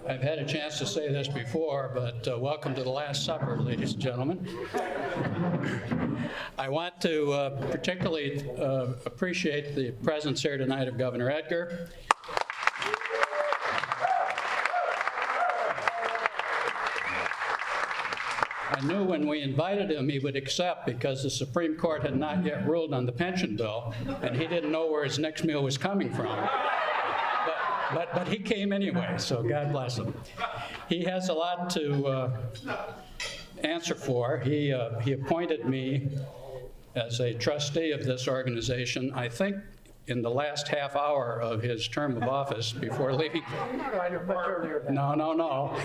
I've had a chance to say this before, but welcome to the Last Supper, ladies and gentlemen. I want to particularly appreciate the presence here tonight of Governor Edgar. I knew when we invited him he would accept because the Supreme Court had not yet ruled on the pension bill, and he didn't know where his next meal was coming from. But he came anyway, so God bless him. He has a lot to answer for. He appointed me as a trustee of this organization, I think, in the last half hour of his term of office before leaving. No.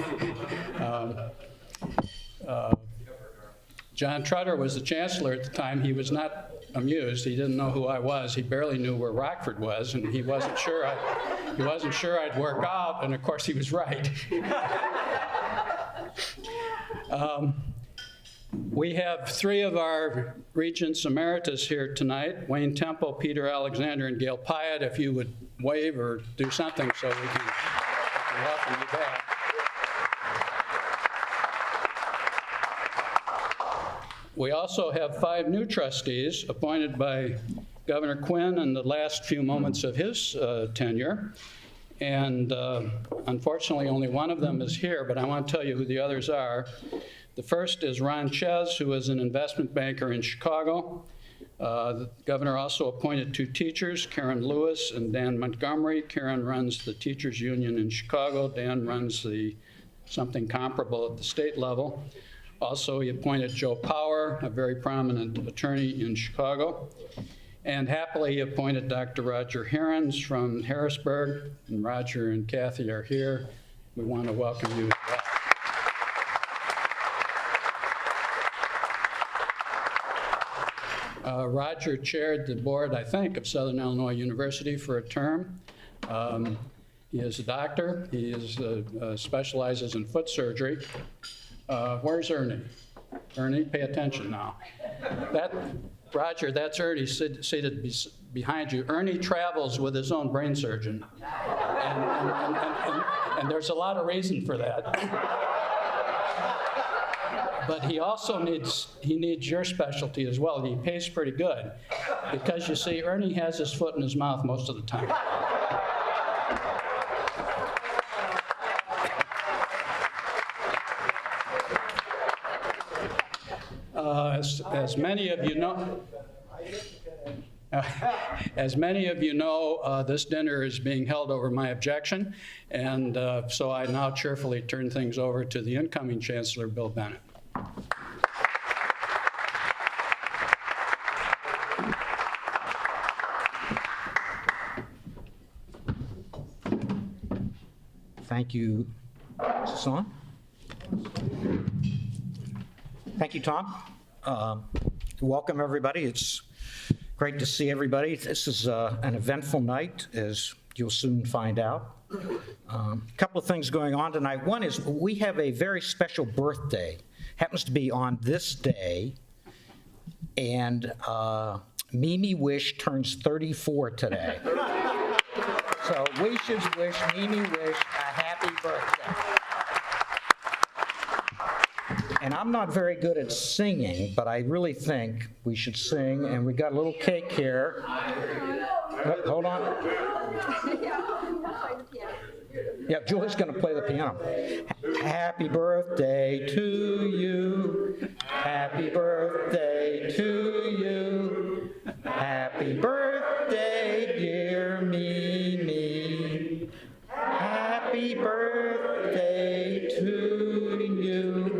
John Trutter was the chancellor at the time. He was not amused. He didn't know who I was. He barely knew where Rockford was, and he wasn't sure I'd work out, and of course he was right. We have three of our Regents Emeritus here tonight, Wayne Temple, Peter Alexander, and Gail Pyatt. If you would wave or do something so we can welcome you back. We also have 5 new trustees appointed by Governor Quinn in the last few moments of his tenure. And unfortunately, only one of them is here, but I want to tell you who the others are. The first is Ron Ches, who is an investment banker in Chicago. The governor also appointed 2 teachers, Karen Lewis and Dan Montgomery. Karen runs the teachers union in Chicago. Dan runs something comparable at the state level. Also, he appointed Joe Power, a very prominent attorney in Chicago. And happily, he appointed Dr. Roger Herons from Harrisburg. And Roger and Kathy are here. We want to welcome you as well. Roger chaired the board, I think, of Southern Illinois University for a term. He is a doctor. He specializes in foot surgery. Where's Ernie? Ernie, pay attention now. Roger, that's Ernie seated behind you. Ernie travels with his own brain surgeon. And there's a lot of reason for that. But he also needs your specialty as well. He pays pretty good. Because you see, Ernie has his foot in his mouth most of the time. As many of you know, this dinner is being held over my objection, and so I now cheerfully turn things over to the incoming Chancellor, Bill Bennett. Thank you. Is this on? Thank you, Tom. Welcome, everybody. It's great to see everybody. This is an eventful night, as you'll soon find out. A couple of things going on tonight. One is we have a very special birthday. Happens to be on this day, and Mimi Wish turns 34 today. So we should wish Mimi Wish a happy birthday. And I'm not very good at singing, but I really think we should sing, and we got a little cake here. Hold on. Yeah, Julie's going to play the piano. Happy birthday to you. Happy birthday to you. Happy birthday, dear Mimi. Happy birthday to you.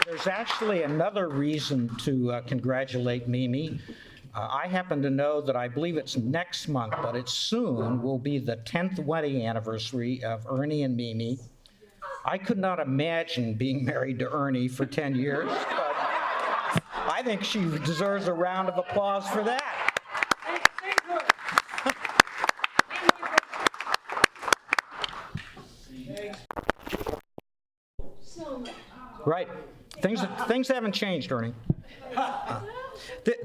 There's actually another reason to congratulate Mimi. I happen to know that I believe it's next month, but it soon will be the 10th wedding anniversary of Ernie and Mimi. I could not imagine being married to Ernie for 10 years, but I think she deserves a round of applause for that. Right. Things haven't changed, Ernie.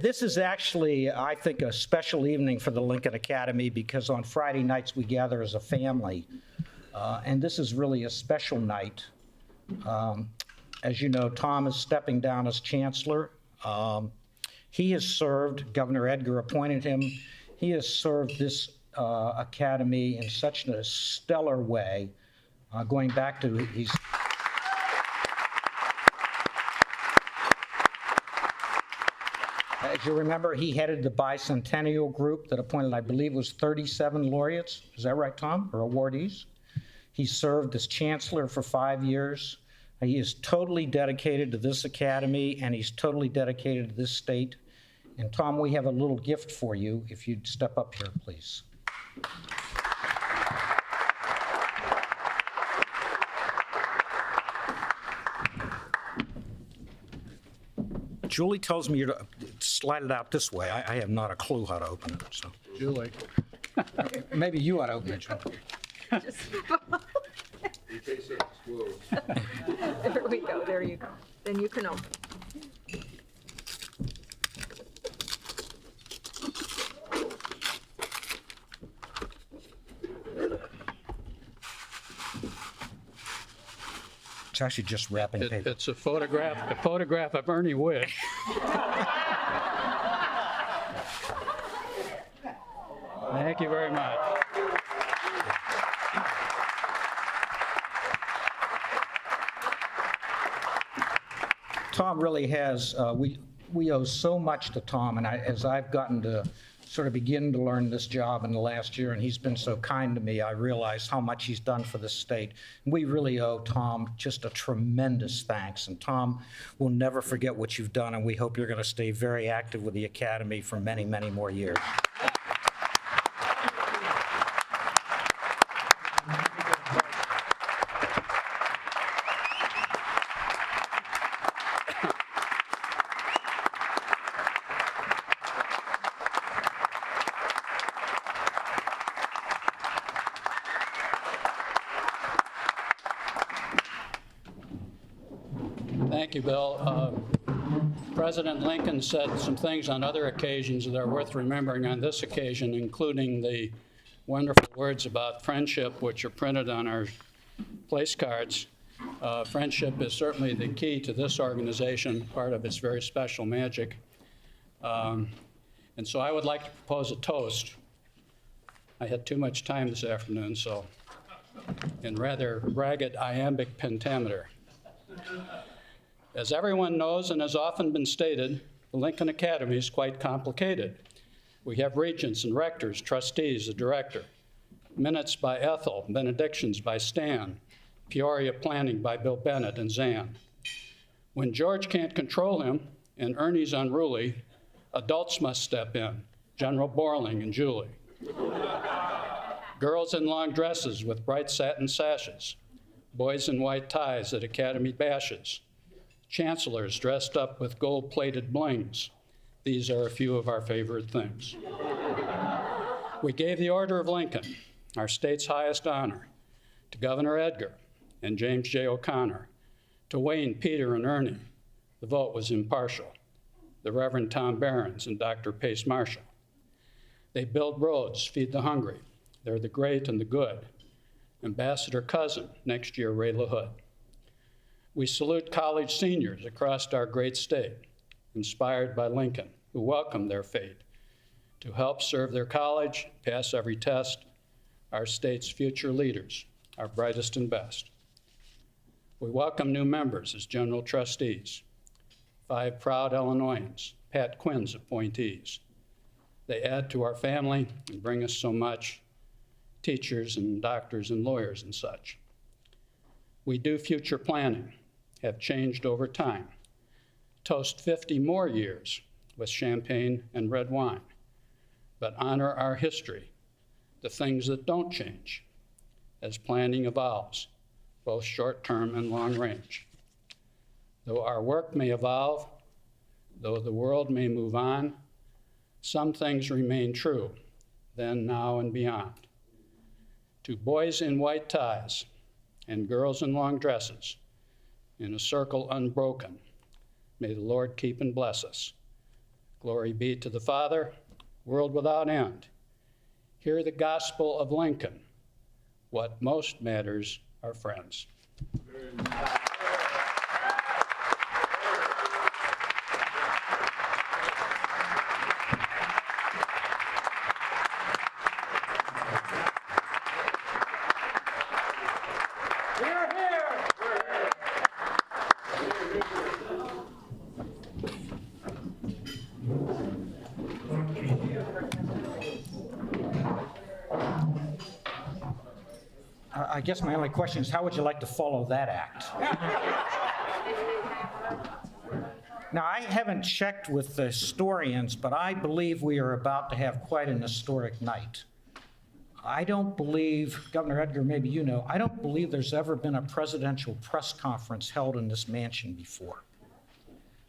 This is actually, I think, a special evening for the Lincoln Academy because on Friday nights we gather as a family. And this is really a special night. As you know, Tom is stepping down as chancellor. He has served, Governor Edgar appointed him, he has served this academy in such a stellar way, going back to he's. As you remember, he headed the bicentennial group that appointed, I believe, was 37 laureates. Is that right, Tom, or awardees? He served as chancellor for 5 years. He is totally dedicated to this academy, and he's totally dedicated to this state. And Tom, we have a little gift for you, if you'd step up here, please. Julie tells me to slide it out this way. I have not a clue how to open it, so. Julie. Maybe you ought to open it, Julie. In case it explodes. There we go, there you go. Then you can open. It's actually just wrapping paper. It's a photograph of Ernie Witt. Thank you very much. Tom really has, we owe so much to Tom, and as I've gotten to sort of begin to learn this job in the last year, and he's been so kind to me, I realize how much he's done for the state. We really owe Tom just a tremendous thanks, and Tom, we'll never forget what you've done, and we hope you're going to stay very active with the Academy for many, many more years. Thank you, Bill. President Lincoln said some things on other occasions that are worth remembering on this occasion, including the wonderful words about friendship, which are printed on our place cards. Friendship is certainly the key to this organization, part of its very special magic. And so I would like to propose a toast. I had too much time this afternoon, so in rather ragged iambic pentameter. As everyone knows and has often been stated, the Lincoln Academy is quite complicated. We have regents and rectors, trustees, a director, minutes by Ethel, benedictions by Stan, Peoria planning by Bill Bennett and Zan. When George can't control him and Ernie's unruly, adults must step in, General Borling and Julie. Girls in long dresses with bright satin sashes, boys in white ties at Academy bashes, chancellors dressed up with gold-plated blings. These are a few of our favorite things. We gave the Order of Lincoln, our state's highest honor, to Governor Edgar and James J. O'Connor, to Wayne, Peter, and Ernie. The vote was impartial. The Reverend Tom Behrens and Dr. Pace Marshall. They build roads, feed the hungry. They're the great and the good. Ambassador Cousin, next year Ray LaHood. We salute college seniors across our great state, inspired by Lincoln, who welcomed their fate to help serve their college, pass every test, our state's future leaders, our brightest and best. We welcome new members as general trustees, 5 proud Illinoisans, Pat Quinn's appointees. They add to our family and bring us so much, teachers and doctors and lawyers and such. We do future planning, have changed over time, toast 50 more years with champagne and red wine, but honor our history, the things that don't change, as planning evolves, both short-term and long-range. Though our work may evolve, though the world may move on, some things remain true, then, now, and beyond. To boys in white ties and girls in long dresses, in a circle unbroken, may the Lord keep and bless us. Glory be to the Father, world without end. Hear the gospel of Lincoln. What most matters are friends. I guess my only question is, how would you like to follow that act? Now, I haven't checked with the historians, but I believe we are about to have quite an historic night. I don't believe, Governor Edgar, maybe you know, I don't believe there's ever been a presidential press conference held in this mansion before.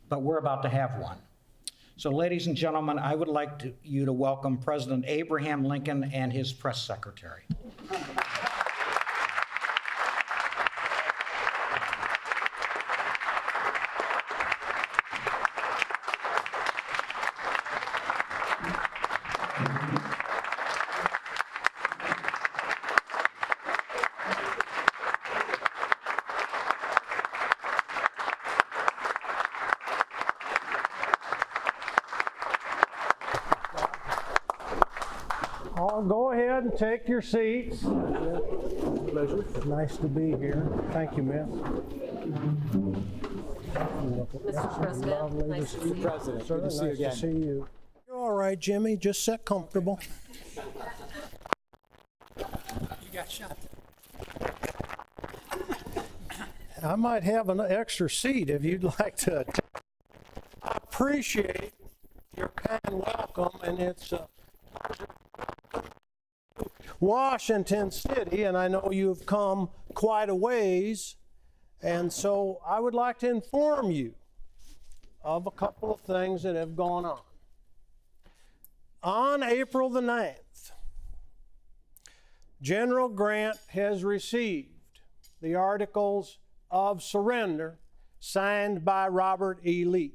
But we're about to have one. So, ladies and gentlemen, I would like you to welcome President Abraham Lincoln and his press secretary. All go ahead and take your seats. Nice to be here. Thank you, miss. Mr. President, nice to see you. Sir, nice to see you. You're all right, Jimmy. Just sit comfortable. You got shot. I might have an extra seat if you'd like to. I appreciate your kind welcome, and it's Washington City, and I know you've come quite a ways, and so I would like to inform you of a couple of things that have gone on. On April the 9th, General Grant has received the Articles of Surrender signed by Robert E. Lee.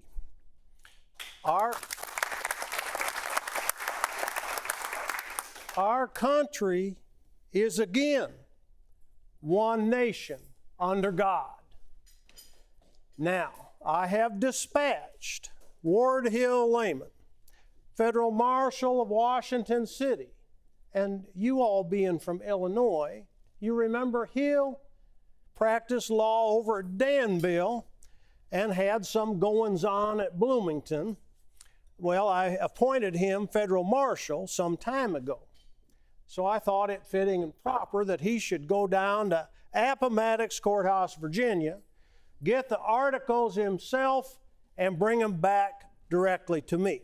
Our country is again one nation under God. Now, I have dispatched Ward Hill Lehman, Federal Marshal of Washington City, and you all being from Illinois, you remember Hill practiced law over at Danville and had some goings-on at Bloomington. Well, I appointed him Federal Marshal some time ago. So I thought it fitting and proper that he should go down to Appomattox Courthouse, Virginia, get the articles himself, and bring them back directly to me.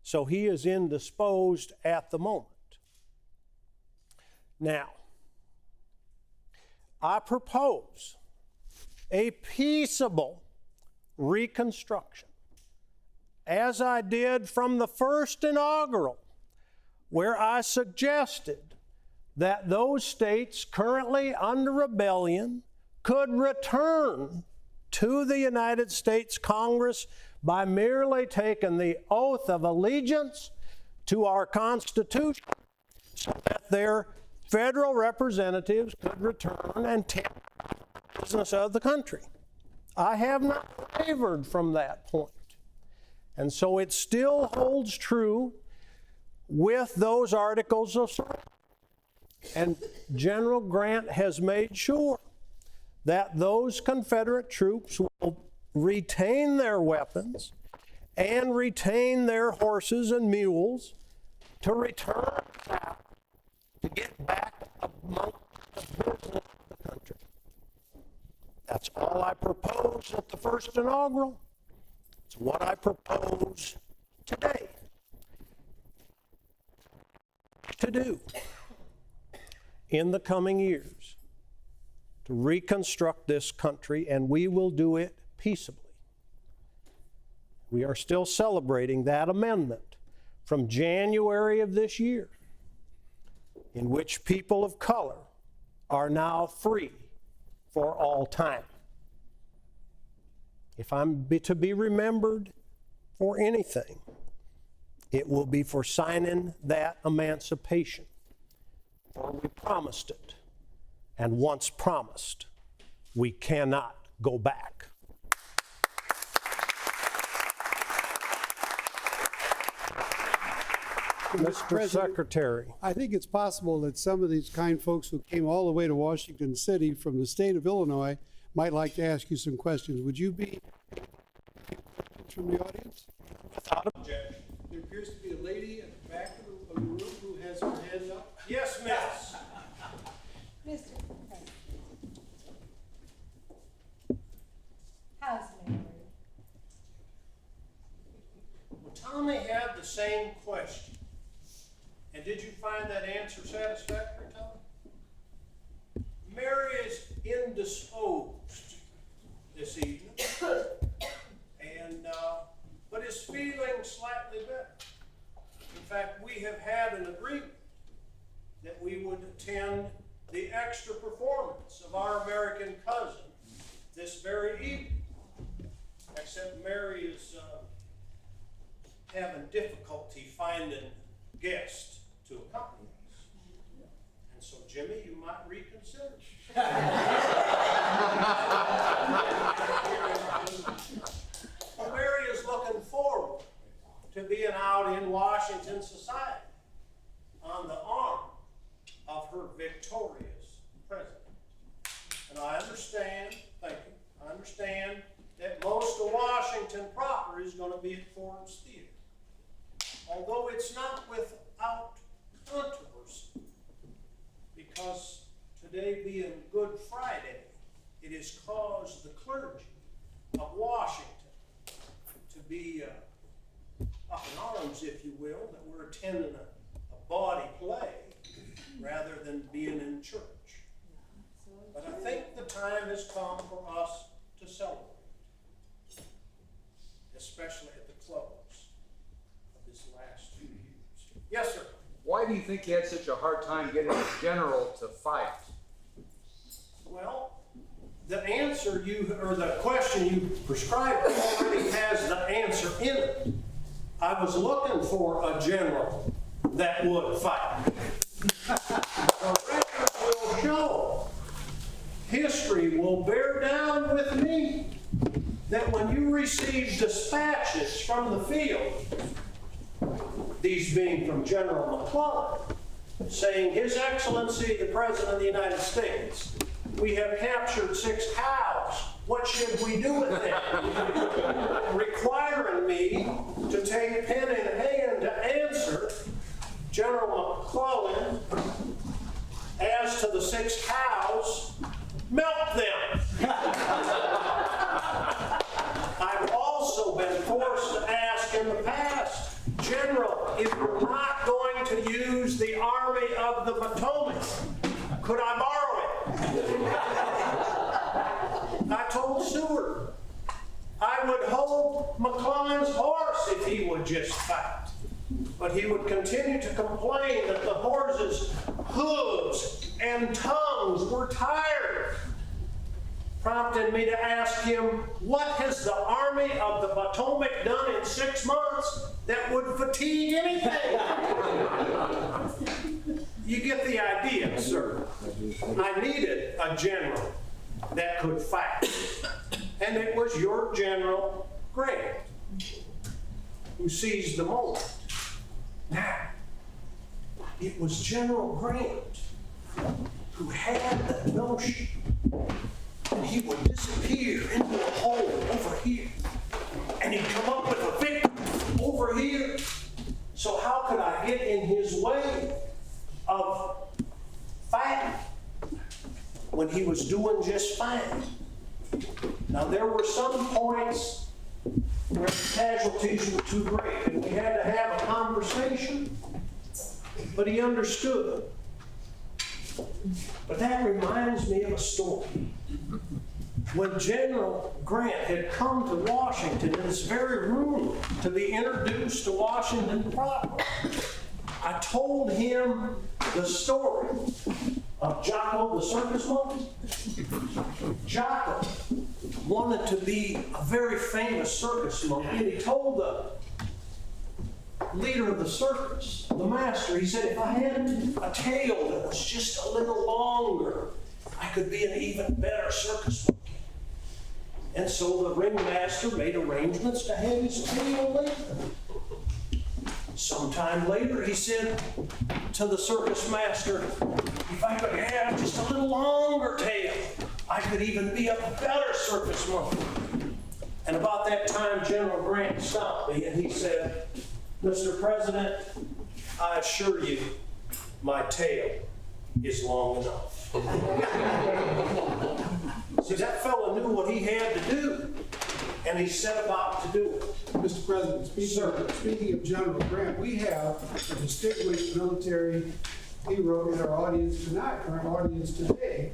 So he is indisposed at the moment. Now, I propose a peaceable reconstruction, as I did from the first inaugural, where I suggested that those states currently under rebellion could return to the United States Congress by merely taking the oath of allegiance to our Constitution, so that their federal representatives could return and take the business of the country. I have not wavered from that point. And so it still holds true with those articles of surrender. And General Grant has made sure that those Confederate troops will retain their weapons and retain their horses and mules to return south to get back among the business of the country. That's all I proposed at the first inaugural. It's what I propose today to do in the coming years, to reconstruct this country, and we will do it peaceably. We are still celebrating that amendment from January of this year, in which people of color are now free for all time. If I'm to be remembered for anything, it will be for signing that emancipation. For we promised it, and once promised, we cannot go back. Mr. Secretary. I think it's possible that some of these kind folks who came all the way to Washington City from the state of Illinois might like to ask you some questions. Would you be from the audience? Without objection. There appears to be a lady at the back of the room who has her hand up. Yes, miss. Mr. President. How's Mary? Well, Tommy had the same question. And did you find that answer satisfactory, Tommy? Mary is indisposed this evening, and but is feeling slightly better. In fact, we have had an agreement that we would attend the extra performance of our American cousin this very evening. Except Mary is having difficulty finding guests to accompany us. And so, Jimmy, you might reconsider. Mary is looking forward to being out in Washington society on the arm of her victorious president. And I understand, thank you, I understand that most of Washington proper is going to be at Ford's Theater. Although it's not without controversy, because today being Good Friday, it has caused the clergy of Washington to be up in arms, if you will, that we're attending a bawdy play rather than being in church. But I think the time has come for us to celebrate, especially at the close of this last few years. Yes, sir. Why do you think you had such a hard time getting a general to fight? Well, the answer or the question you prescribed already has the answer in it. I was looking for a general that would fight. The record will show, history will bear down with me, that when you receive dispatches from the field, these being from General McClellan, saying, His Excellency, the President of the United States, we have captured 6 cows. What should we do with them? Requiring me to take pen in hand to answer General McClellan as to the 6 cows, milk them. I've also been forced to ask in the past, General, if you're not going to use the Army of the Potomac, could I borrow it? I told Seward I would hold McClellan's horse if he would just fight. But he would continue to complain that the horse's hooves and tongues were tired, prompting me to ask him, what has the Army of the Potomac done in 6 months that would fatigue anything? You get the idea, sir. I needed a general that could fight. And it was your General Grant who seized the moment. Now, it was General Grant who had the notion that he would disappear into a hole over here, and he'd come up with a victory over here. So how could I get in his way of fighting when he was doing just fine? Now, there were some points where the casualties were too great, and we had to have a conversation, but he understood But that reminds me of a story. When General Grant had come to Washington in this very room to be introduced to Washington proper, I told him the story of Jocko the circus monkey. Jocko wanted to be a very famous circus monkey, and he told the leader of the circus, the master, he said, if I had a tail that was just a little longer, I could be an even better circus monkey. And so the ringmaster made arrangements to have his tail lengthened. Sometime later, he said to the circus master, if I could have just a little longer tail, I could even be a better circus monkey. And about that time, General Grant stopped me and he said, Mr. President, I assure you, my tail is long enough. See, that fellow knew what he had to do, and he set about to do it. Mr. President, speaking of General Grant, we have a distinguished military hero in our audience tonight, our audience today,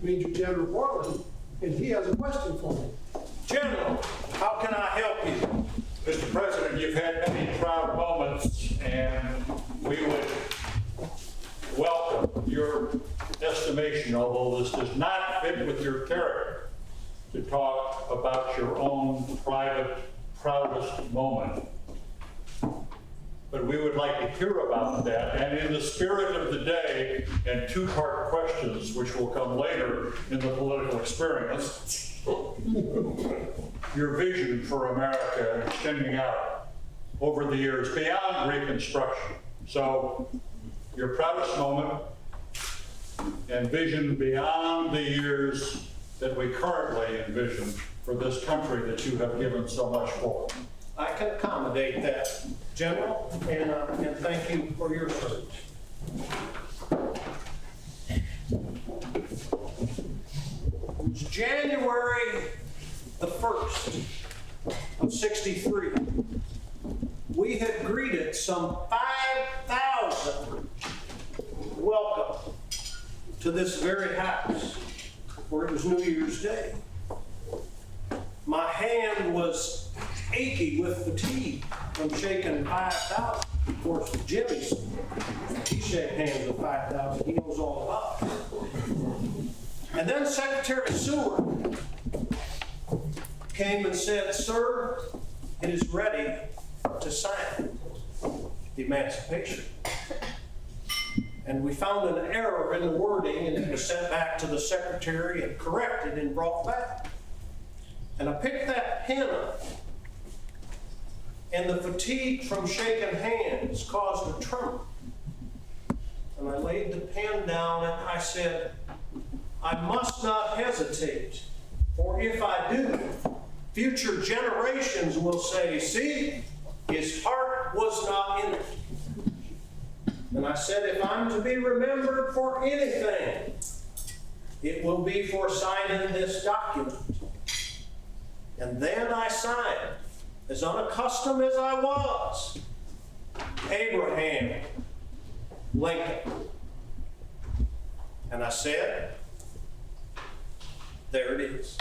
Major General Borland, and he has a question for me. General, how can I help you? Mr. President, you've had many proud moments, and we would welcome your estimation, although this does not fit with your character, to talk about your own private, proudest moment. But we would like to hear about that, and in the spirit of the day, and two-part questions, which will come later in the political experience, your vision for America extending out over the years beyond Reconstruction. So, your proudest moment and vision beyond the years that we currently envision for this country that you have given so much for. I can accommodate that, General, and thank you for your service. It was January the 1st of '63. We had greeted some 5,000 welcome to this very house where it was New Year's Day. My hand was achy with fatigue from shaking 5,000. Of course, Jimmy's, he shakes hands with 5,000. He knows all about it. And then Secretary Seward came and said, sir, it is ready to sign the Emancipation. And we found an error in the wording, and it was sent back to the secretary and corrected and brought back. And I picked that pen up, and the fatigue from shaking hands caused a tremor. And I laid the pen down and I said, I must not hesitate, for if I do, future generations will say, see, his heart was not in it. And I said, if I'm to be remembered for anything, it will be for signing this document. And then I signed, as unaccustomed as I was, Abraham Lincoln. And I said, there it is.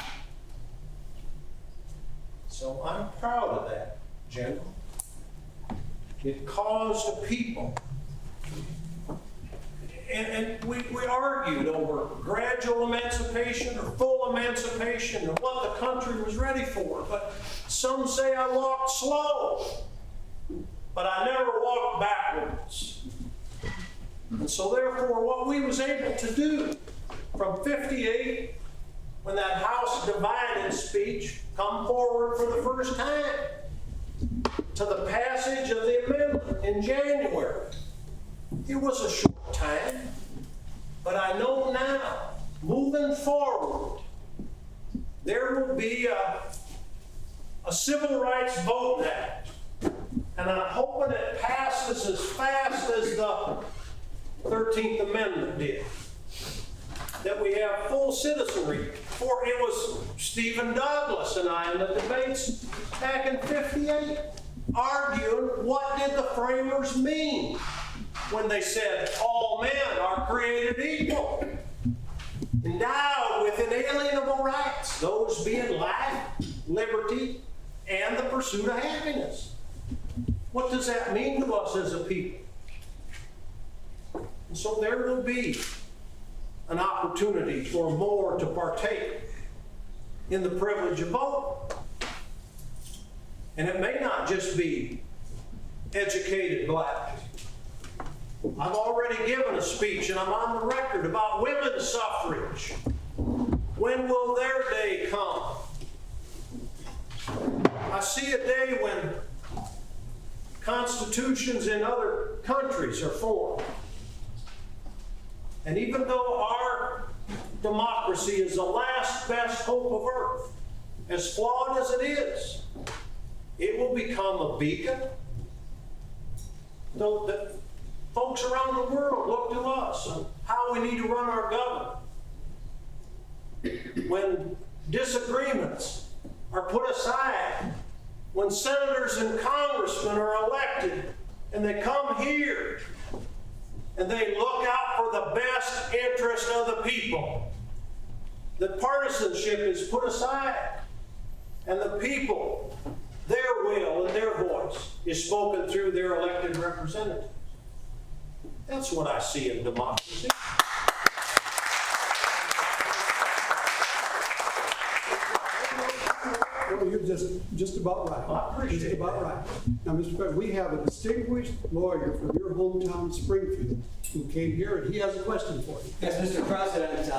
So I'm proud of that, General. It caused a people. And we argued over gradual emancipation or full emancipation or what the country was ready for. But some say I walked slow, but I never walked backwards. And so therefore, what we was able to do from 58, when that House divided speech come forward for the first time, to the passage of the amendment in January, it was a short time, but I know now, moving forward, there will be a Civil Rights Voting Act, and I'm hoping it passes as fast as the 13th Amendment did, that we have full citizenry. For it was Stephen Douglas and I in the debates back in '58 arguing what did the framers mean when they said all men are created equal, endowed with inalienable rights, those being life, liberty, and the pursuit of happiness. What does that mean to us as a people? And so there will be an opportunity for more to partake in the privilege of vote. And it may not just be educated black. I've already given a speech, and I'm on the record, about women's suffrage. When will their day come? I see a day when constitutions in other countries are formed. And even though our democracy is the last best hope of earth, as flawed as it is, it will become a beacon. So that folks around the world look to us on how we need to run our government. When disagreements are put aside, when senators and congressmen are elected and they come here and they look out for the best interest of the people, that partisanship is put aside and the people, their will and their voice is spoken through their elected representatives. That's what I see in democracy. Well, you're just about right. I appreciate Just about that. right. Now, Mr. President, we have a distinguished lawyer from your hometown, Springfield, who came here, and he has a question for you. Yes, Mr. President,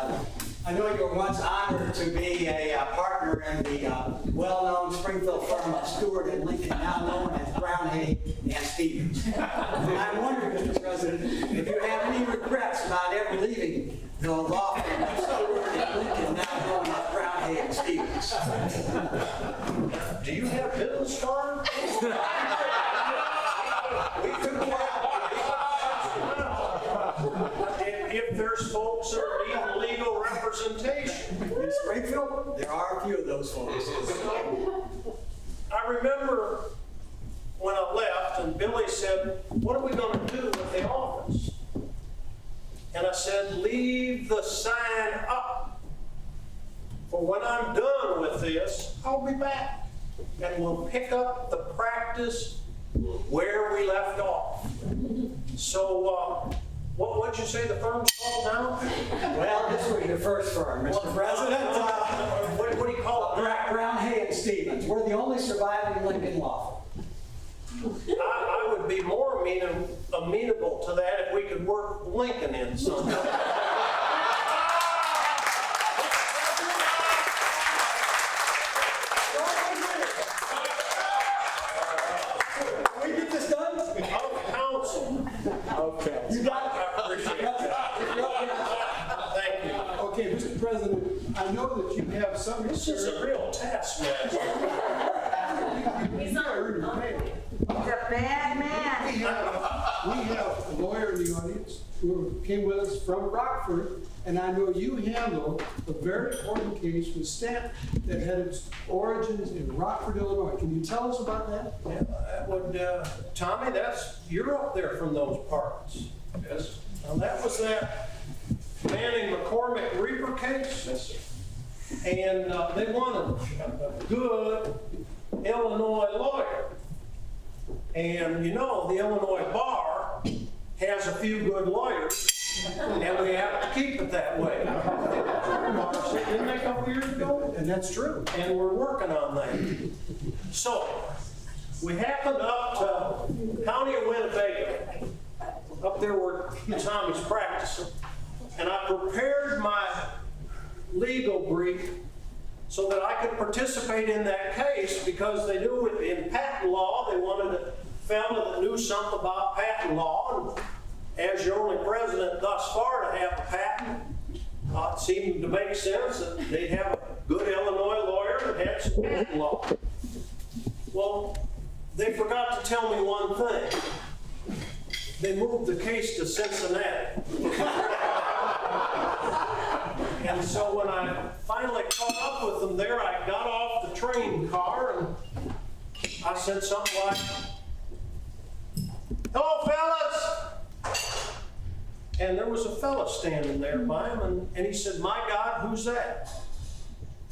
I know you were once honored to be a partner in the well-known Springfield firm of Stewart and Lincoln, now known as Brown, Hay and Stevens. And I wonder, Mr. President, if you have any regrets about ever leaving the law firm of Stewart and Lincoln, now known as Brown, Hay and Stevens. Do you have business cards? We could if there's folks that need legal representation. In Springfield, there are a few of those folks. I remember when I left and Billy said, "What are we going to do with the office?" And I said, "Leave the sign up. For when I'm done with this, I'll be back and we'll pick up the practice where we left off." So, what'd you say the firm's called now? Well, this was your first firm, Mr. President. What do you call it? Brown, Hay and Stevens. We're the only surviving Lincoln law firm. I would be more amenable to that if we could work Lincoln in sometime. Can we get this done? Of council. Okay. You got it. I appreciate it. Thank you. Okay, Mr. President, I know that you have some This is a real taskmaster. You earned your pay. He's a bad man. We have a lawyer in the audience who came with us from Rockford, and I know you handled a very important case with Stanton that had its origins in Rockford, Illinois. Can you tell us about that? Yeah, that would, Tommy, you're up there from those parts. Yes. Now, that was that Manning McCormick Reaper case. Yes, sir. And they wanted a good Illinois lawyer. And you know, the Illinois bar has a few good lawyers, and we have to keep it that way. Didn't they a couple years ago? And that's true. And we're working on that. So, we happened up to County of Winnebago, up there where Tommy's practicing, and I prepared my legal brief so that I could participate in that case, because they knew in patent law, they wanted a fellow that knew something about patent law, and as your only president thus far to have a patent, it seemed to make sense that they'd have a good Illinois lawyer that had some patent law. Well, they forgot to tell me one thing. They moved the case to Cincinnati. And so when I finally caught up with them there, I got off the train car and I said something like, "Hello, fellas. And there was a fella standing there by him, and he said, "My God, who's that?"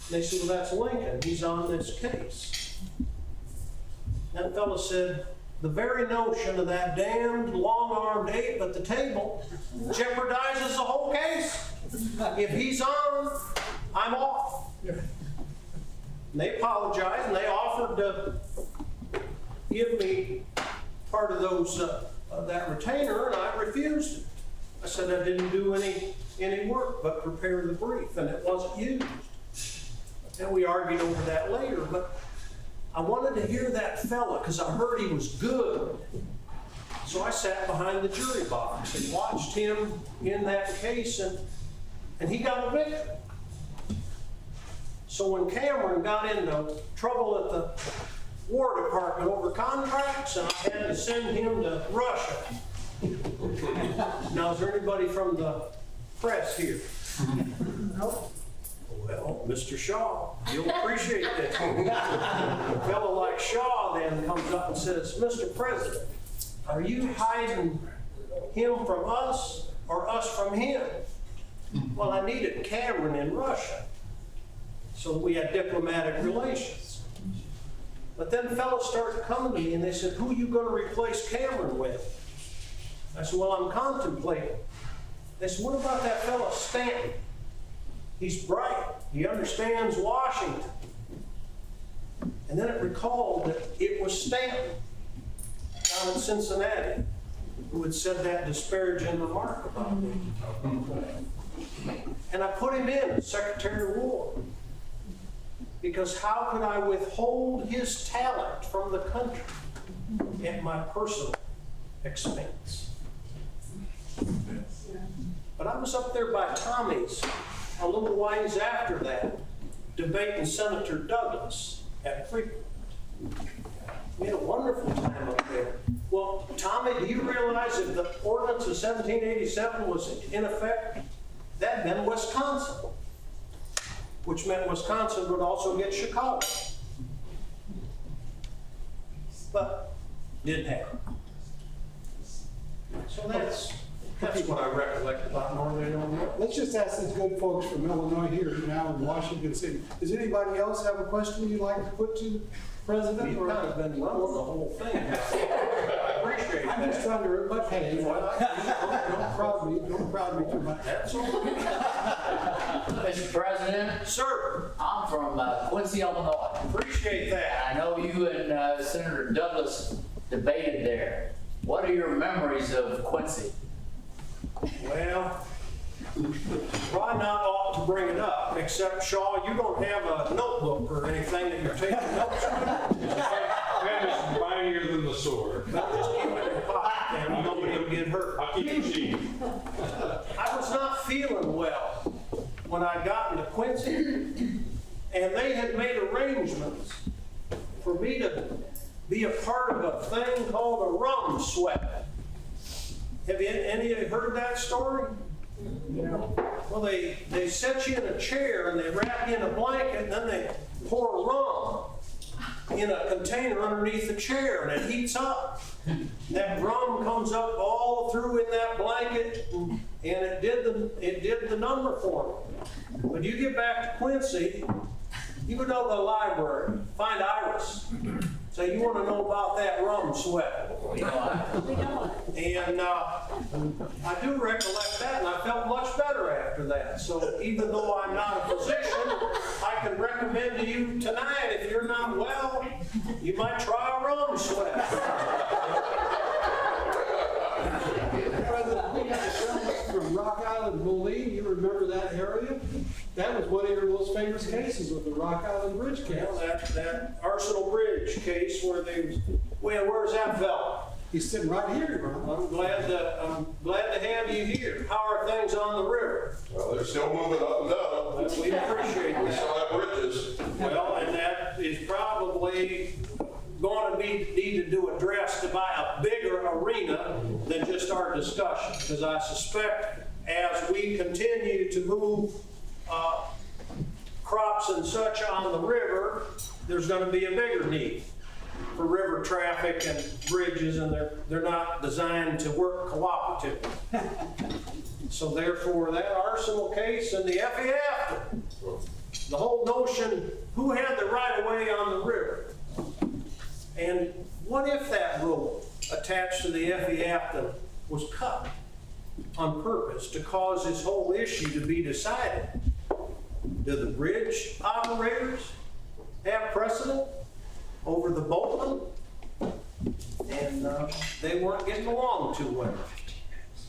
And they said, "Well, that's Lincoln. He's on this case." And the fella said, "The very notion of that damned long-armed ape at the table jeopardizes the whole case. If he's on, I'm off." And they apologized, and they offered to give me part of those that retainer, and I refused it. I said I didn't do any work but prepare the brief, and it wasn't used. And we argued over that later, but I wanted to hear that fella because I heard he was good. So I sat behind the jury box and watched him in that case, and he got a victory. So when Cameron got into trouble at the War Department over contracts, and I had to send him to Russia. Now, is there anybody from the press here? No? Well, Mr. Shaw, you'll appreciate this. A fellow like Shaw then comes up and says, "Mr. President, are you hiding him from us or us from him?" Well, I needed Cameron in Russia, so we had diplomatic relations. But then fellows started coming to me and they said, "Who are you going to replace Cameron with?" I said, "Well, I'm contemplating." They said, "What about that fellow Stanton? He's bright. He understands Washington." And then it recalled that it was Stanton down in Cincinnati who had said that disparaging remark about me. And I put him in as Secretary of War. Because how could I withhold his talent from the country at my personal expense? But I was up there by Tommy's a little ways after that, debating Senator Douglas at Freeport. We had a wonderful time up there. Well, Tommy, do you realize if the ordinance of 1787 was in effect, that meant Wisconsin, which meant Wisconsin would also get Chicago. But didn't happen. So that's what I recollect about Northern Illinois. Let's just ask these good folks from Illinois here now in Washington City. Does anybody else have a question you'd like to put to the president? You've kind of been running the whole thing. I appreciate that. I'm just trying to, but hey, don't crowd me too much. That's all. Mr. President, Sir, I'm from Quincy, Illinois. appreciate that. I know you and Senator Douglas debated there. What are your memories of Quincy? Well, probably not ought to bring it up, except Shaw, you don't have a notebook or anything that you're taking notes on. Pen is mightier than the sword. But just keep it in your pocket, and nobody will get hurt. I'll keep it cheap. I was not feeling well when I got into Quincy, and they had made arrangements for me to be a part of a thing called a rum sweat. Have any of you heard that story? Well, they set you in a chair and they wrap you in a blanket, and then they pour rum in a container underneath the chair, and it heats up. That rum comes up all through in that blanket, and it did the number for me. When you get back to Quincy, you go to the library, find Iris. Say, you want to know about that rum sweat. And I do recollect that, and I felt much better after that. So even though I'm not a physician, I can recommend to you tonight, if you're not well, you might try a rum sweat. President, we had a gentleman from Rock Island, Moline. You remember that area? That was one of your most famous cases with the Rock Island Bridge case. Well, that Arsenal Bridge case where where's that fella? He's sitting right here, Ron. I'm glad to have you here. How are things on the river? Well, they're still moving up and down. Well, we appreciate We that. still have bridges. Well, and that is probably going to be needed to address by a bigger arena than just our discussion, because I suspect as we continue to move crops and such on the river, there's going to be a bigger need for river traffic and bridges, and they're not designed to work cooperatively. So therefore, that arsenal case and the FA after, the whole notion, who had the right of way on the river? And what if that road attached to the FA after was cut on purpose to cause this whole issue to be decided? Do the bridge operators have precedent over the boatmen? And they weren't getting along too well.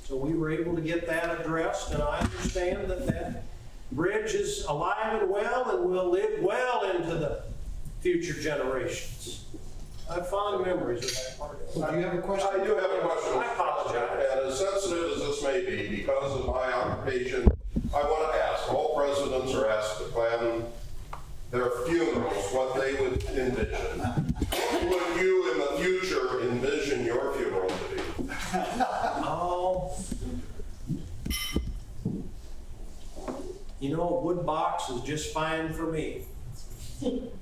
So we were able to get that addressed, and I understand that that bridge is alive and well and will live well into the future generations. I have fond memories of that part. Well, do you have a question? I do have a question. I apologize. And as sensitive as this may be, because of my occupation, I want to ask, all presidents are asked to plan their funerals, what they would envision. What would you in the future envision your funeral to be? Oh, you know, a wood box is just fine for me.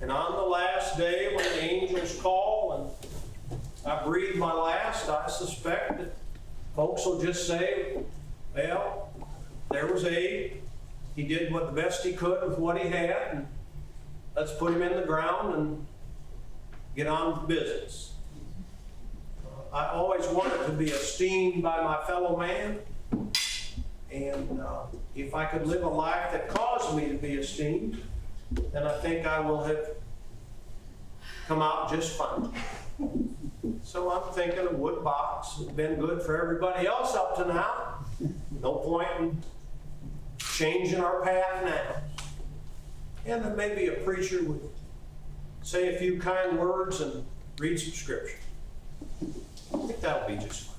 And on the last day when the angels call and I breathe my last, I suspect that folks will just say, well, there was Abe. He did what the best he could with what he had, and let's put him in the ground and get on with business. I always wanted to be esteemed by my fellow man, and if I could live a life that caused me to be esteemed, then I think I will have come out just fine. So I'm thinking a wood box has been good for everybody else up to now. No point in changing our path now. And then maybe a preacher would say a few kind words and read some scripture. I think that would be just fine.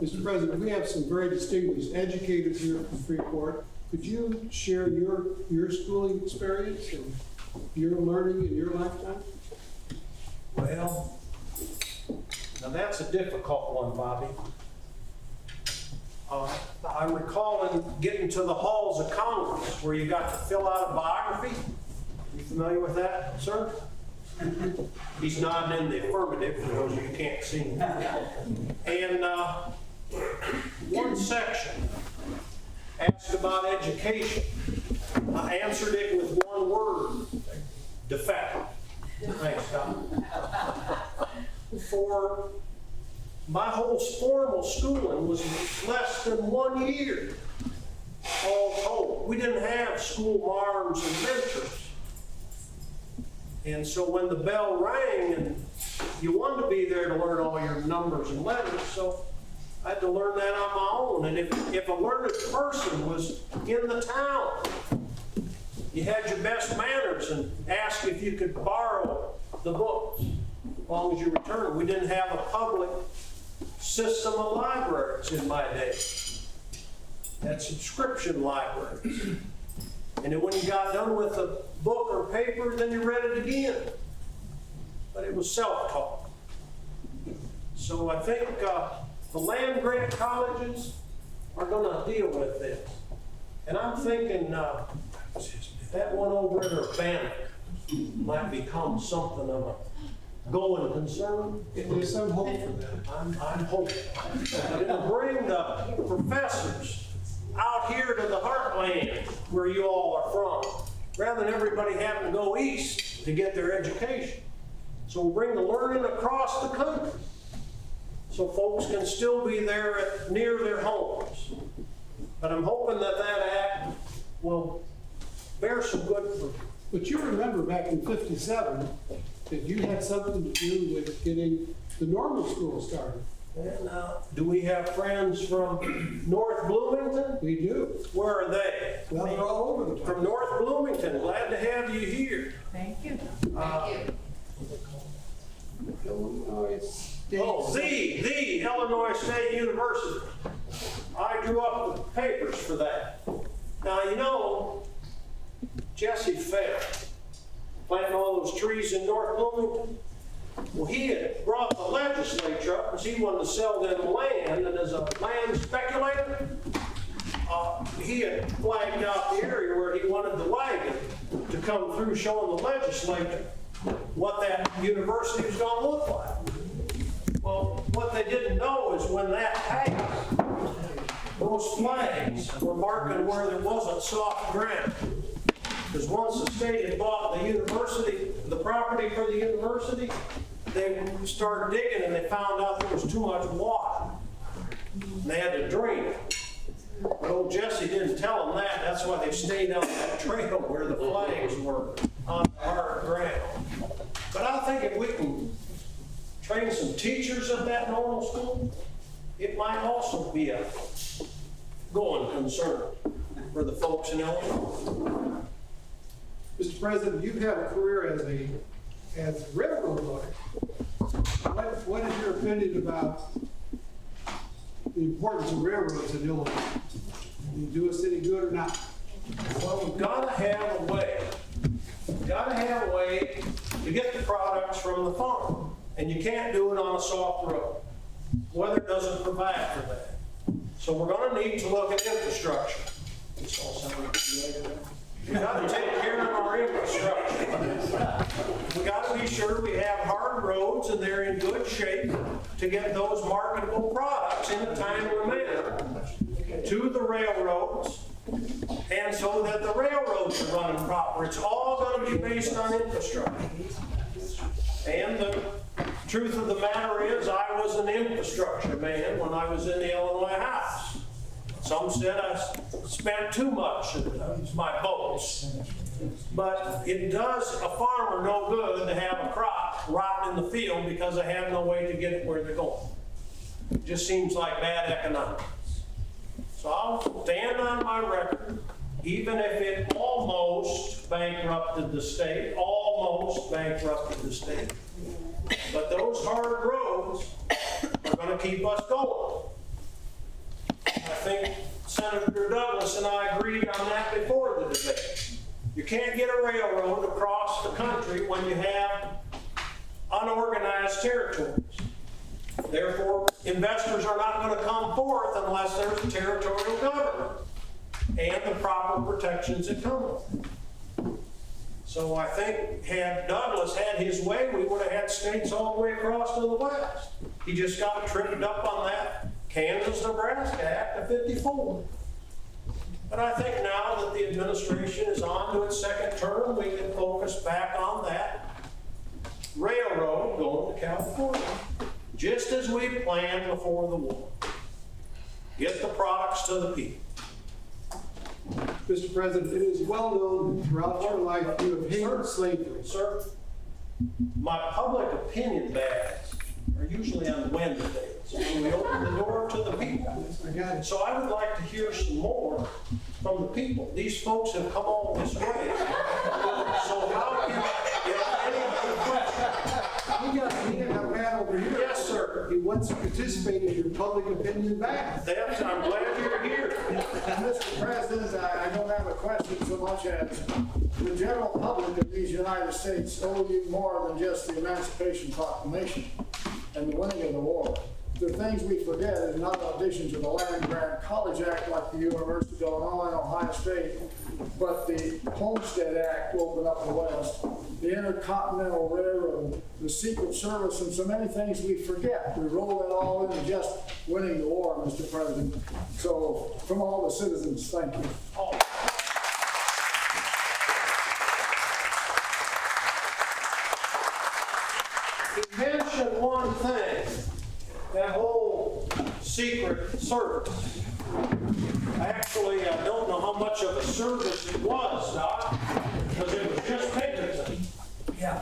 Mr. President, we have some very distinguished educators here at Freeport. Could you share your schooling experience and your learning in your lifetime? Well, now that's a difficult one, Bobby. I'm recalling getting to the halls of Congress where you got to fill out a biography. You familiar with that, sir? He's nodding in the affirmative for those of you who can't see him. And one section asked about education. I answered it with one word: defective. Thanks, Tom. For my whole formal schooling was less than 1 year, all told. We didn't have school marms and mentors. And so when the bell rang, and you wanted to be there to learn all your numbers and letters, so I had to learn that on my own. And if a learned person was in the town, you had your best manners and asked if you could borrow the books as long as you returned. We didn't have a public system of libraries in my day. Had subscription libraries. And then when you got done with a book or paper, then you read it again. But it was self-taught. So I think the land grant colleges are going to deal with this. And I'm thinking that one over at Urbana might become something of a going concern. There's some hope for that. I'm hoping. It'll bring the professors out here to the heartland where you all are from, rather than everybody having to go east to get their education. So we'll bring the learning across the country so folks can still be there near their homes. But I'm hoping that act will bear some good fruit. But you remember back in '57 that you had something to do with getting the normal school started. And do we have friends from North Bloomington? We do. Where are they? Well, they're all over the place. From North Bloomington. Glad to have you here. Thank you. Illinois State. Oh, the Illinois State University. I drew up the papers for that. Now, you know, Jesse Fair, planting all those trees in North Bloomington, well, he had brought the legislature up because he wanted to sell them land, and as a land speculator, he had flagged out the area where he wanted the wagon to come through, showing the legislature what that university was going to look like. Well, what they didn't know is when that passed, those flags were marking where there wasn't soft ground. Because once the state had bought the university, the property for the university, they started digging and they found out there was too much water. And they had to drain it. But old Jesse didn't tell them that. That's why they stayed on that trail where the flags were on hard ground. But I think if we can train some teachers at that normal school, it might also be a going concern for the folks in Illinois. Mr. President, you've had a career as a railroad lawyer. What is your opinion about the importance of railroads in Illinois? Do you do us any good or not? Well, we've got to have a way. We've got to have a way to get the products from the farm. And you can't do it on a soft road. Weather doesn't provide for that. So we're going to need to look at infrastructure. This all sounded familiar. We've got to take care of our infrastructure. We've got to be sure we have hard roads and they're in good shape to get those marketable products in a timely manner to the railroads, and so that the railroads are running proper. It's all going to be based on infrastructure. And the truth of the matter is, I was an infrastructure man when I was in the Illinois House. Some said I spent too much in my votes. But it does a farmer no good to have a crop rotting in the field because they have no way to get it where they're going. It just seems like bad economics. So I'll stand on my record, even if it almost bankrupted the state, But those hard roads are going to keep us going. I think Senator Douglas and I agreed on that before the debate. You can't get a railroad across the country when you have unorganized territories. Therefore, investors are not going to come forth unless there's a territorial government and the proper protections that come with it. So I think had Douglas had his way, we would have had states all the way across to the west. He just got tripped up on that Kansas-Nebraska Act of '54. But I think now that the administration is on to its second term, we can focus back on that railroad going to California, just as we planned before the war. Get the products to the people. Mr. President, it is well known throughout your life you have hated slavery. Sir, my public opinion bags are usually on Wednesdays, when we open the door to the people. So I would like to hear some more from the people. These folks have come all this way. So how can any other question? We got a man over here. Yes, sir. He wants to participate in your public opinion back. I'm glad you're here. Mr. President, I don't have a question so much as the general public of these United States owe you more than just the Emancipation Proclamation and the winning of the war. The things we forget is not in addition to the Land Grant College Act like the University of Illinois and Ohio State, but the Homestead Act to open up the West, the Intercontinental Railroad, the Secret Service, and so many things we forget. We roll it all into just winning the war, Mr. President. So from all the citizens, thank you. He mentioned one thing, that whole Secret Service. Actually, I don't know how much of a service it was, Doc, because it was just Pinkerton. Yeah,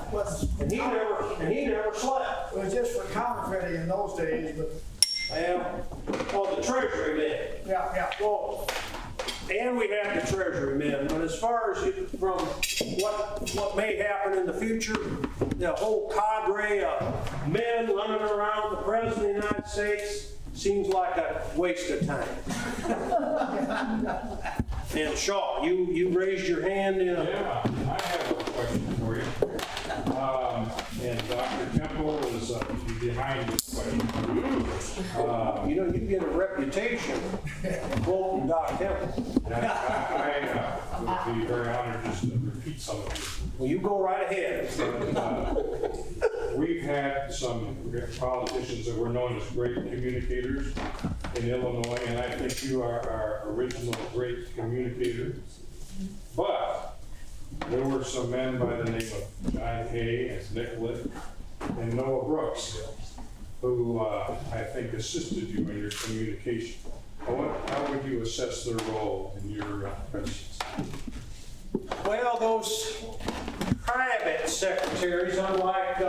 And he never slept. it was just for counterfeiting in those days, but The Treasury men. yeah. Well, and we had the Treasury men, but as far as from what may happen in the future, the whole cadre of men running around the President of the United States seems like a waste of time. And Shaw, you raised your hand in a... Yeah, I have a question for you. And Dr. Temple is behind this question. You know, you get a reputation quoting Doc Temple. I would be very honored just to repeat some of it. Well, you go right ahead. we've had some politicians that were known as great communicators in Illinois, and I think you are our original great communicator. But there were some men by the name of John Hay and Nick Litt and Noah Brooks who I think assisted you in your communication. How would you assess their role in your presidency? Well, those private secretaries, unlike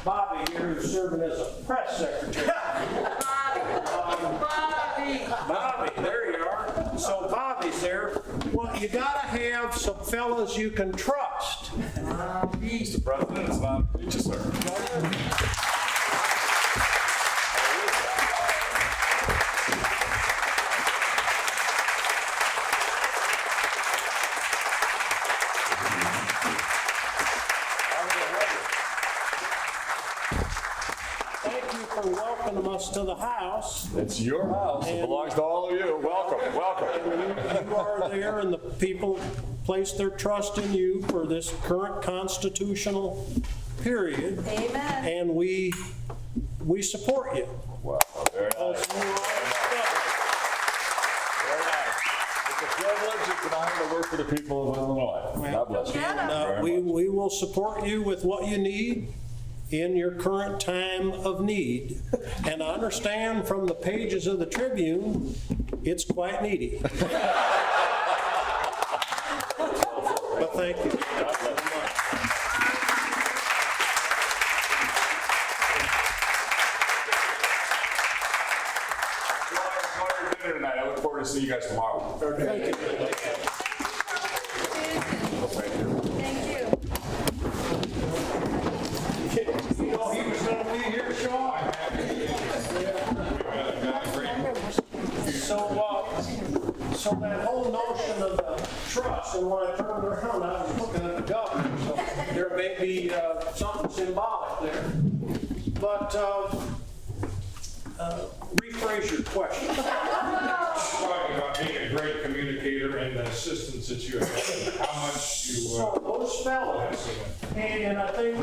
Bobby here, who's serving as a press secretary. Bobby, there you are. So Bobby's there. Well, you gotta have some fellas you can trust. Mr. President, it's not you, sir. Welcome us to the house. It's your house. It belongs to all of you. Welcome, welcome. You are there, and the people place their trust in you for this current constitutional period. Amen. And we support you. Wow, very nice. Very nice. It's a privilege. It's an honor to work for the people of Illinois. God bless you. And we will support you with what you need in your current time of need. And I understand from the pages of the Tribune, it's quite needy. But thank you. God bless you. Enjoy your dinner tonight. I look forward to seeing you guys tomorrow. Thank you. Thank you. You know, he was going to be here, Sean. So that whole notion of the trust, and when I turned around, I was looking at the governor, so there may be something symbolic there. But rephrase your question. Talking about being a great communicator and the assistance that you have, how much you. So those fellows, and I think,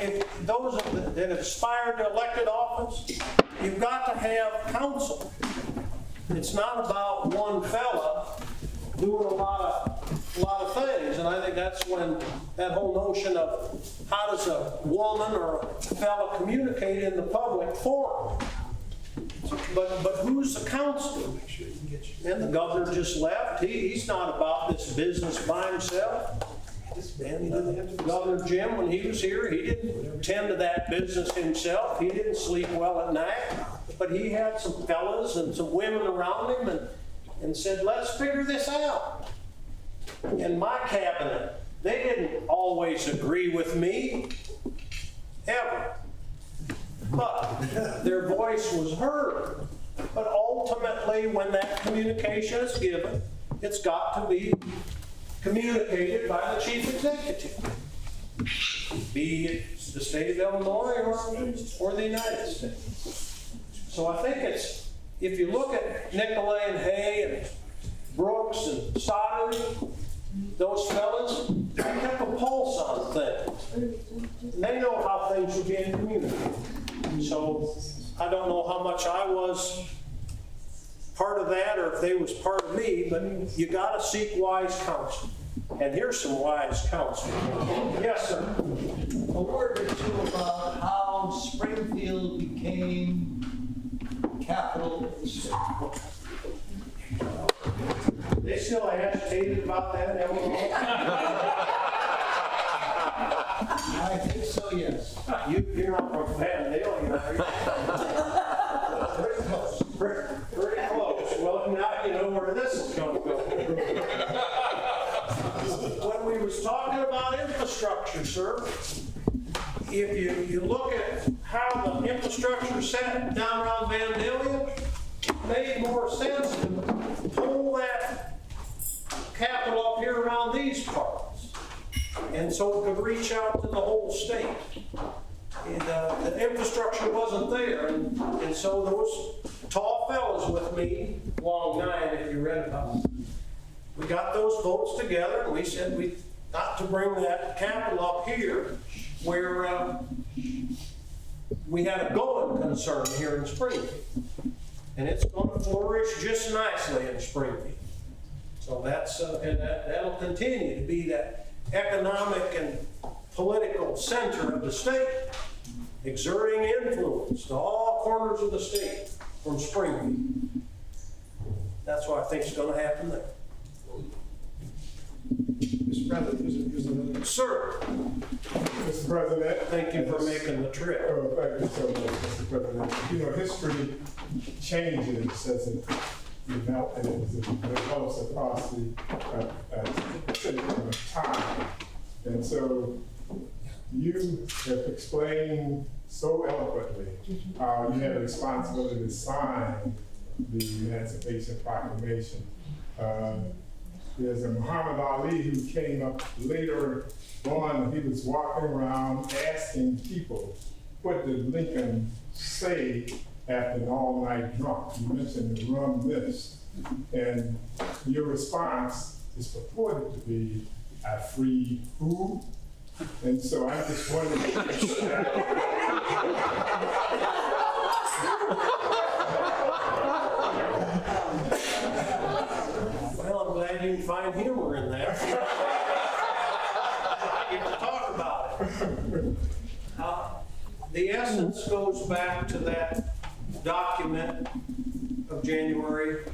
if those that aspire to elected office, you've got to have counsel. It's not about one fella doing a lot of things, and I think that's when that whole notion of how does a woman or a fella communicate in the public forum. But who's the counsel? And the governor just left. He's not about this business by himself. And Governor Jim, when he was here, he didn't tend to that business himself. He didn't sleep well at night. But he had some fellas and some women around him and said, let's figure this out. In my cabinet, they didn't always agree with me, ever. But their voice was heard. But ultimately, when that communication is given, it's got to be communicated by the chief executive, be it the state of Illinois or the United States. So I think it's, if you look at Nicolay and Hay and Brooks and Stoddard, those fellas, they kept a pulse on things. And they know how things are being communicated. So I don't know how much I was part of that or if they was part of me, but you got to seek wise counsel. And here's some wise counsel. Yes, sir. A word or two about how Springfield became capital of the state. They still agitated about that, Illinois? I think so, yes. You're not from Van Dale, are you? Pretty close. Pretty close. Well, now you know where this is going to go. When we was talking about infrastructure, sir, if you look at how the infrastructure set down around Vandalia, it made more sense to pull that capital up here around these parts. And so it could reach out to the whole state. And the infrastructure wasn't there. And so those tall fellas with me, Long Nine, if you read about it, we got those votes together and we said we got to bring that capital up here where we had a going concern here in Springfield. And it's going to flourish just nicely in Springfield. So that's, and that'll continue to be that economic and political center of the state, exerting influence to all corners of the state from Springfield. That's what I think is going to happen there. Mr. President, Sir, Mr. President. thank you for making the trip. Oh, thank you so much, Mr. President. You know, history changes as it develops across the time. And so you have explained so eloquently how you had a responsibility to sign the Emancipation Proclamation. There's a Muhammad Ali who came up later on. He was walking around asking people, what did Lincoln say after an all-night drunk? You mentioned the rum mist. And your response is purported to be, I freed who? And so I just wondered. Well, I'm glad you can find humor in that. I get to talk about it. The essence goes back to that document of January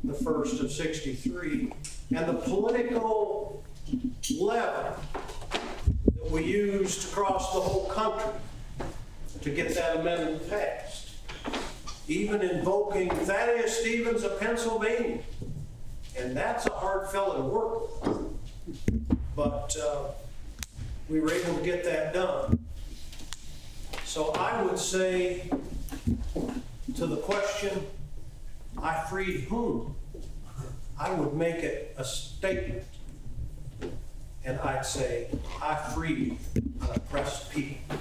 the 1st of '63 and the political lever that we used across the whole country to get that amendment passed. Even invoking Thaddeus Stevens of Pennsylvania. And that's a hard fellow to work with. But we were able to get that done. So I would say to the question, I freed whom? I would make it a statement. And I'd say, I freed an oppressed people.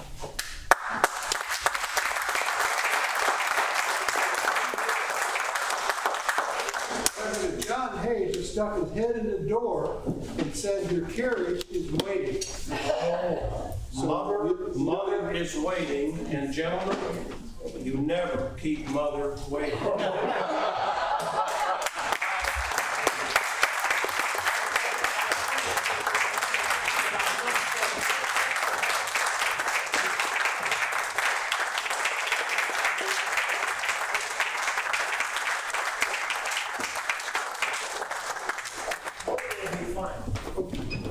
President John Hayes has stuck his head in the door and said your carriage is waiting. Mother is waiting, and gentlemen, you never keep mother waiting.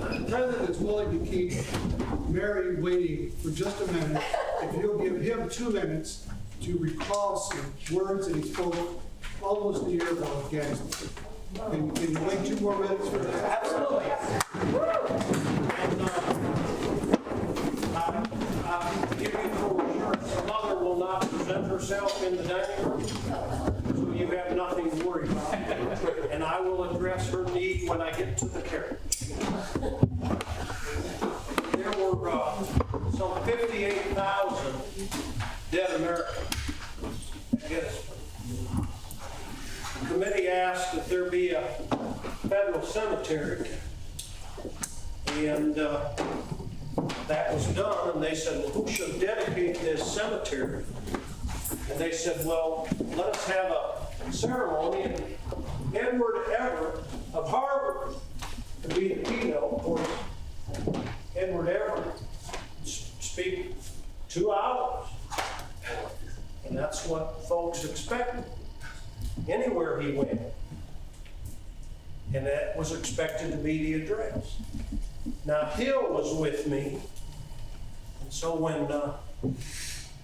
The president is willing to keep Mary waiting for just a minute if you'll give him 2 minutes to recall some words that he spoke almost a year ago in Afghanistan. Can you wait 2 more minutes for that? Absolutely. And I'll give you full assurance, the mother will not present herself in the dining room, so you have nothing to worry about. And I will address her need when I get to the carriage. There were some 58,000 dead Americans. Yes. The committee asked that there be a federal cemetery, and that was done, and they said, well, who should dedicate this cemetery? And they said, well, let us have a ceremony, and Edward Everett of Harvard to be the keynote. Of course, Edward Everett speak 2 hours, and that's what folks expected anywhere he went, and that was expected to be the address. Now Hill was with me, and so when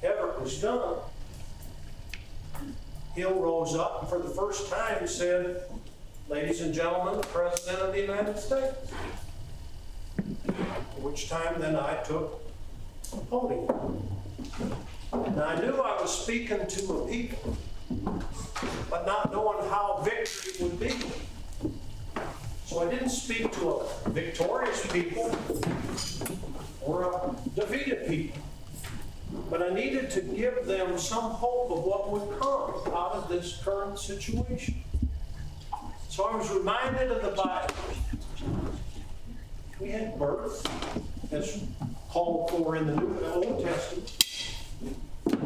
Everett was done, Hill rose up and for the first time said, ladies and gentlemen, the President of the United States. At which time then I took the podium. Now I knew I was speaking to a people, but not knowing how victory would be. So I didn't speak to a victorious people or a defeated people, but I needed to give them some hope of what would come out of this current situation. So I was reminded of the Bible. We had birth, as called for in the Old Testament,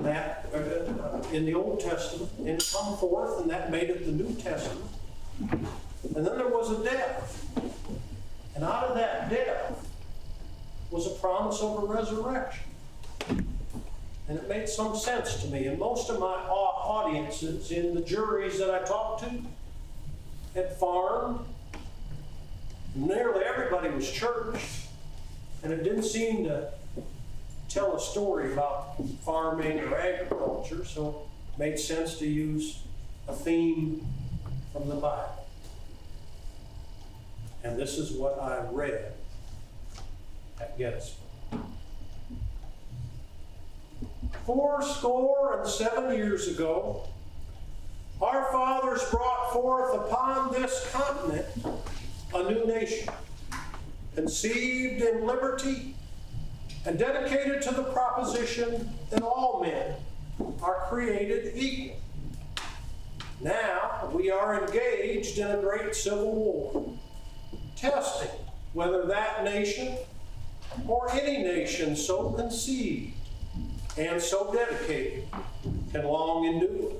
that in the Old Testament, and it come forth, and that made it the New Testament. And then there was a death, and out of that death was a promise of a resurrection. And it made some sense to me. And most of my audiences in the juries that I talked to had farmed. Nearly everybody was church, and it didn't seem to tell a story about farming or agriculture, so it made sense to use a theme from the Bible. And this is what I read at Gettysburg. 77 years ago, our fathers brought forth upon this continent a new nation, conceived in liberty and dedicated to the proposition that all men are created equal. Now we are engaged in a great civil war, testing whether that nation or any nation so conceived and so dedicated can long endure.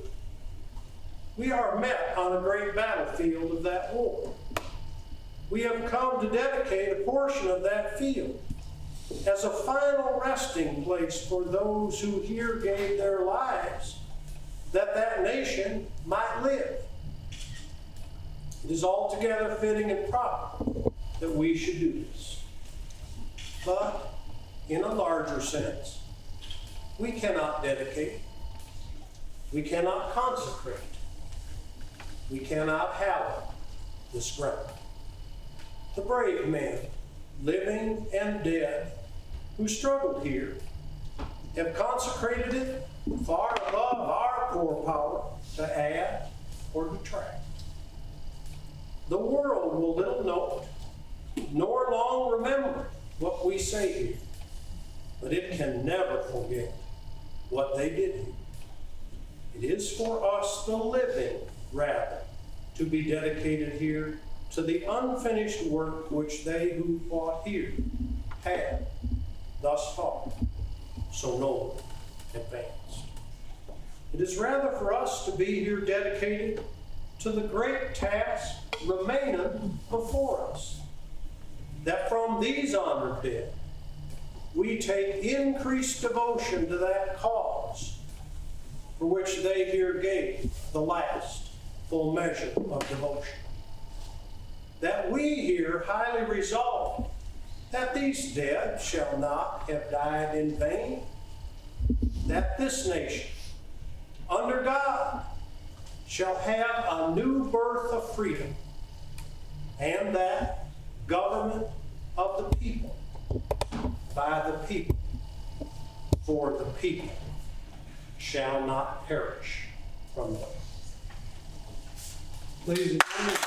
We are met on a great battlefield of that war. We have come to dedicate a portion of that field as a final resting place for those who here gave their lives that that nation might live. It is altogether fitting and proper that we should do this. But in a larger sense, we cannot dedicate, we cannot consecrate, we cannot hallow this ground. The brave men, living and dead, who struggled here, have consecrated it far above our poor power to add or detract. The world will little note, nor long remember what we say here, but it can never forget what they did here. It is for us, the living, rather, to be dedicated here to the unfinished work which they who fought here had thus far so nobly advanced. It is rather for us to be here dedicated to the great task remaining before us, that from these honored dead we take increased devotion to that cause for which they here gave the last full measure of devotion. That we here highly resolve that these dead shall not have died in vain, that this nation, under God, shall have a new birth of freedom, and that government of the people, by the people, for the people, shall not perish from them. Ladies and gentlemen,